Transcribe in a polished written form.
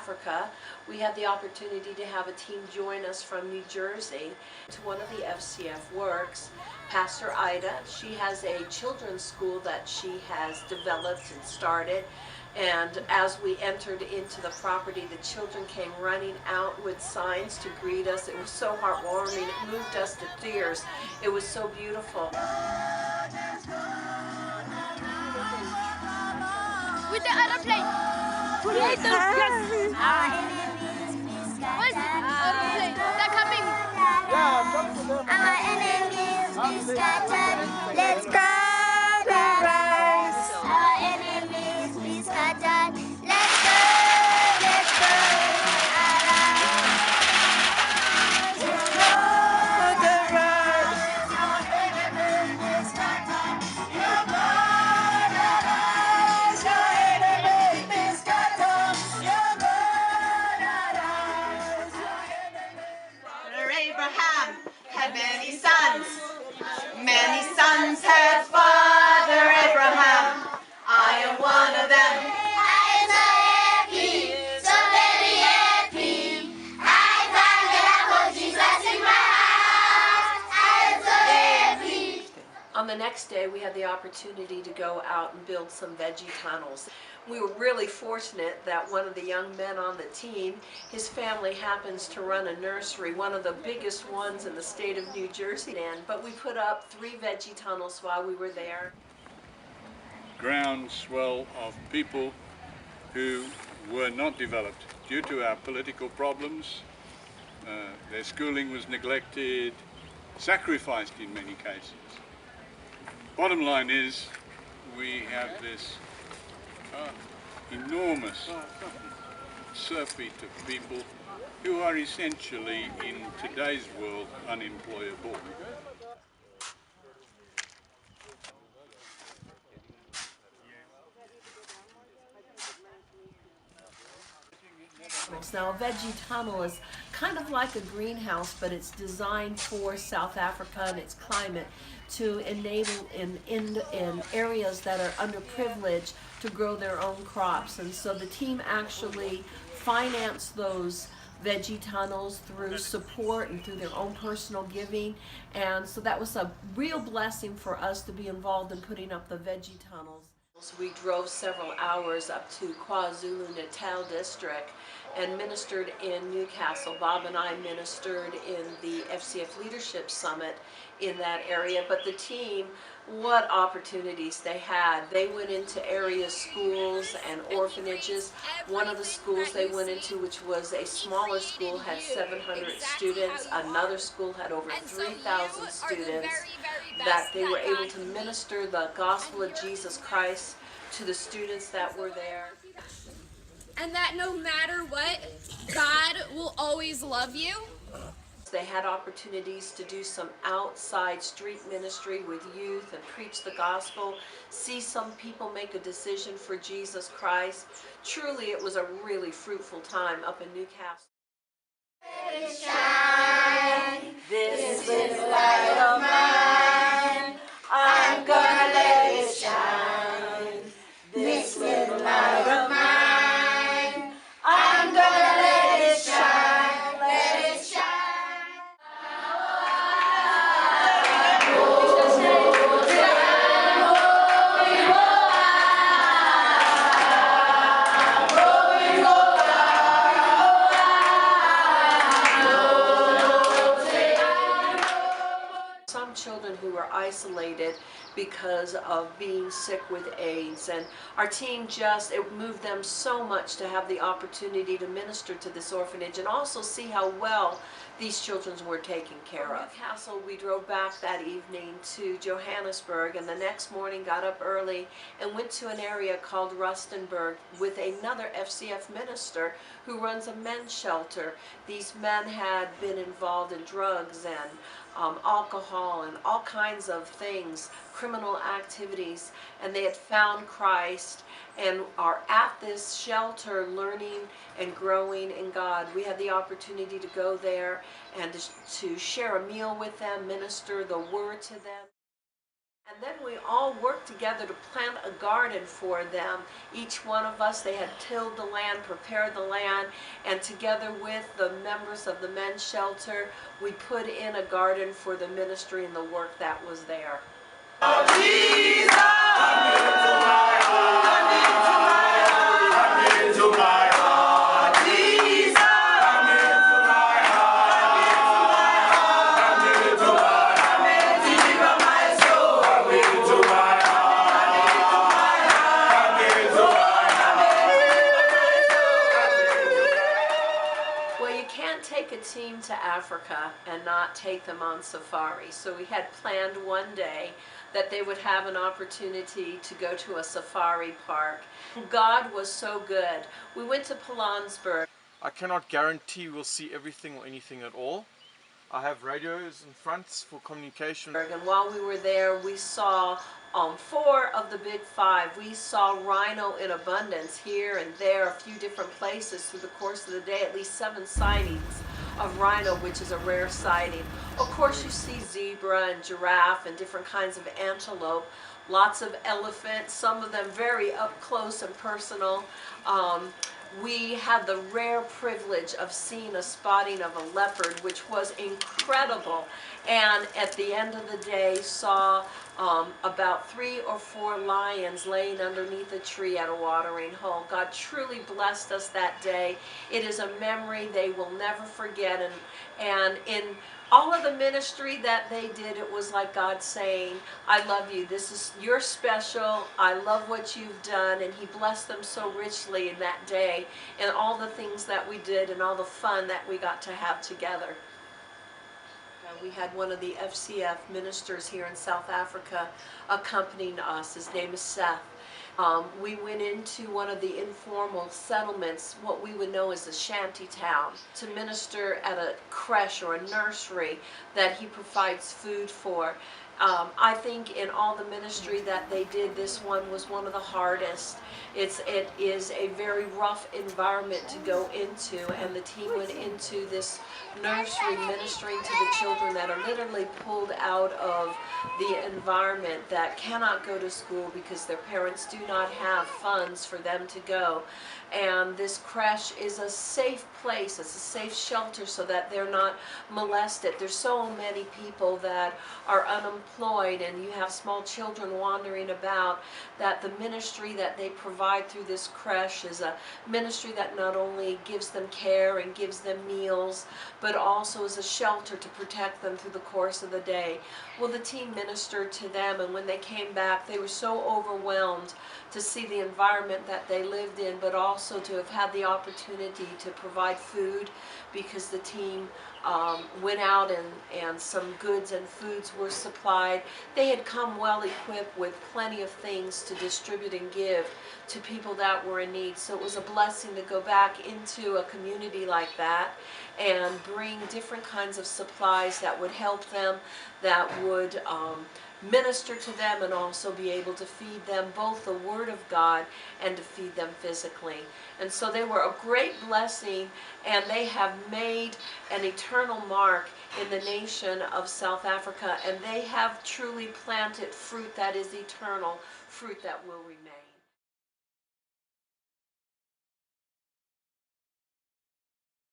Africa, we had the opportunity to have a team join us from New Jersey to one of the FCF works. Pastor Ida, she has a children's school that she has developed and started. And as we entered into the property, the children came running out with signs to greet us. It was so heartwarming. It moved us to tears. It was so beautiful. With the other plane. Yes. Where's the other plane? They're coming. Our enemies be scattered. Let's go and rise. Our enemies be scattered. Let's go, let's go. Let's go and rise. Our enemies be scattered. Your God arise. Your enemies be scattered. Your God arise. Father Abraham had many sons. Many sons had Father Abraham. I am one of them. I am so happy, so very happy. I found the love of Jesus in my heart. I am so happy. On the next day, we had the opportunity to go out and build some veggie tunnels. We were really fortunate that one of the young men on the team, his family happens to run a nursery, one of the biggest ones in the state of New Jersey. But we put up 3 veggie tunnels while we were there. Groundswell of people who were not developed due to our political problems. Their schooling was neglected, sacrificed in many cases. Bottom line is, we have this enormous surfeit of people who are essentially, in today's world, unemployable. Now, a veggie tunnel is kind of like a greenhouse, but it's designed for South Africa and its climate to enable in areas that are underprivileged to grow their own crops. And so the team actually financed those veggie tunnels through support and through their own personal giving. And so that was a real blessing for us to be involved in putting up the veggie tunnels. We drove several hours up to KwaZulu-Natal district and ministered in Newcastle. Bob and I ministered in the FCF Leadership Summit in that area, but the team, what opportunities they had. They went into area schools and orphanages. One of the schools they went into, which was a smaller school, had 700 students. Another school had over 3,000 students, that they were able to minister the gospel of Jesus Christ to the students that were there. And that no matter what, God will always love you. They had opportunities to do some outside street ministry with youth and preach the gospel, see some people make a decision for Jesus Christ. Truly, it was a really fruitful time up in Newcastle. Let it shine. This little light of mine. I'm gonna let it shine. This little light of mine. I'm gonna let it shine. Let it shine. Some children who were isolated because of being sick with AIDS, and our team it moved them so much to have the opportunity to minister to this orphanage and also see how well these children were taken care of. From Newcastle, we drove back that evening to Johannesburg, and the next morning got up early and went to an area called Rustenburg with another FCF minister who runs a men's shelter. These men had been involved in drugs and alcohol and all kinds of things, criminal activities, and they had found Christ and are at this shelter learning and growing in God. We had the opportunity to go there and to share a meal with them, minister the word to them. And then we all worked together to plant a garden for them. Each one of us, they had tilled the land, prepared the land, and together with the members of the men's shelter, we put in a garden for the ministry and the work that was there. Well, you can't take a team to Africa and not take them on safari. So we had planned one day that they would have an opportunity to go to a safari park. God was so good. We went to Pilanesberg. I cannot guarantee we'll see everything or anything at all. I have radios and fronts for communication. And while we were there, we saw 4 of the big 5. We saw rhino in abundance here and there, a few different places through the course of the day, at least 7 sightings of rhino, which is a rare sighting. Of course, you see zebra and giraffe and different kinds of antelope, lots of elephants, some of them very up close and personal. We had the rare privilege of seeing a spotting of a leopard, which was incredible. And at the end of the day, saw about 3 or 4 lions laying underneath a tree at a watering hole. God truly blessed us that day. It is a memory they will never forget. And in all of the ministry that they did, it was like God saying, I love you. You're special. I love what you've done. And he blessed them so richly in that day and all the things that we did and all the fun that we got to have together. We had one of the FCF ministers here in South Africa accompanying us. His name is Seth. We went into one of the informal settlements, what we would know as a shanty town, to minister at a creche or a nursery that he provides food for. I think in all the ministry that they did, this one was one of the hardest. It is a very rough environment to go into, and the team went into this nursery ministering to the children that are literally pulled out of the environment, that cannot go to school because their parents do not have funds for them to go. And this creche is a safe place, it's a safe shelter so that they're not molested. There's so many people that are unemployed, and you have small children wandering about, that the ministry that they provide through this creche is a ministry that not only gives them care and gives them meals, but also is a shelter to protect them through the course of the day. Well, the team ministered to them, and when they came back, they were so overwhelmed to see the environment that they lived in, but also to have had the opportunity to provide food, because the team went out and some goods and foods were supplied. They had come well equipped with plenty of things to distribute and give to people that were in need. So it was a blessing to go back into a community like that and bring different kinds of supplies that would help them, that would minister to them, and also be able to feed them both the Word of God and to feed them physically. And so they were a great blessing, and they have made an eternal mark in the nation of South Africa, and they have truly planted fruit that is eternal, fruit that will remain.